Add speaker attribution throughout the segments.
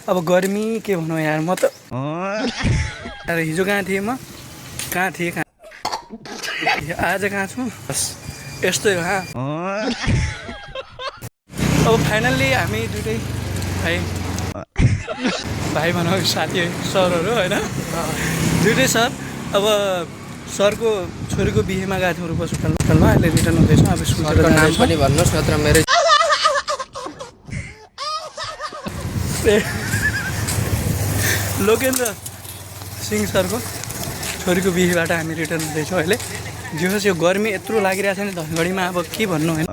Speaker 1: अब गर्मी के भनौँ यार म त हिजो कहाँ थिएँ म कहाँ थिएँ आज कहाँ छु बस यस्तै हो अब फाइनल्ली हामी दुइटै भाइ भाइ भनौँ साथी सरहरू होइन दुइटै सर अब सरको छोरीको बिहेमा गएको थियौँ रूपस होटलमा अहिले रिटर्न हुँदैछौँ अब स्कुलतिर
Speaker 2: नाम पनि भन्नुहोस् नत्र मेरो
Speaker 1: लोकेन्द्र सिंह सरको छोरीको बिहेबाट हामी रिटर्न हुँदैछौँ अहिले जे होस् यो गर्मी यत्रो लागिरहेको छ नि धनगढीमा अब के भन्नु होइन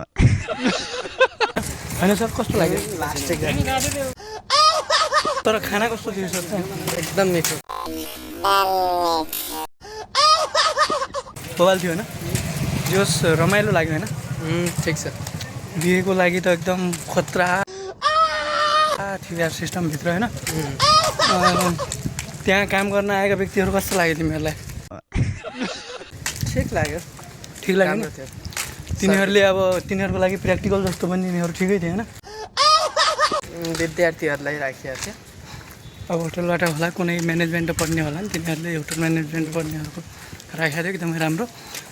Speaker 1: होइन सर कस्तो लाग्यो तर खाना कस्तो थियो सर
Speaker 2: एकदम मिठो
Speaker 1: बवाल थियो होइन जे होस् रमाइलो लाग्यो होइन
Speaker 2: ठिक छ
Speaker 1: बिहेको लागि त एकदम खतरा थियो यार सिस्टमभित्र होइन त्यहाँ काम गर्न आएका व्यक्तिहरू कस्तो लाग्यो तिमीहरूलाई
Speaker 2: ठिक लाग्यो
Speaker 1: ठिक लाग्यो नि तिनीहरूले अब तिनीहरूको लागि प्र्याक्टिकल जस्तो पनि तिनीहरू ठिकै थियो होइन
Speaker 2: विद्यार्थीहरूलाई राखिएको थियो
Speaker 1: अब होटलबाट होला कुनै म्यानेजमेन्ट पढ्ने होला नि तिनीहरूले होटल म्यानेजमेन्ट पढ्नेहरूको राखेको थियो एकदमै राम्रो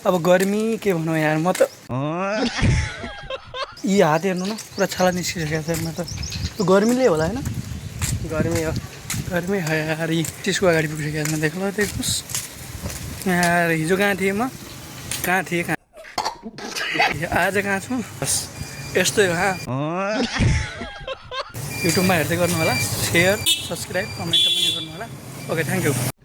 Speaker 1: अब गर्मी के भनौँ यार म त यी हात हेर्नु न पुरा छाला निस्किसकेको छ म त गर्मीले होला होइन
Speaker 2: गर्मी हो
Speaker 1: गर्मी यार यी त्यसको अगाडि पुगिसकेको छ देख्नु त्यही खुस यार हिजो कहाँ थिएँ म कहाँ थिएँ आज कहाँ छु बस यस्तै हो युट्युबमा हेर्दै गर्नु होला सेयर सब्सक्राइब कमेन्ट पनि गर्नु होला ओके थ्याङ्क यू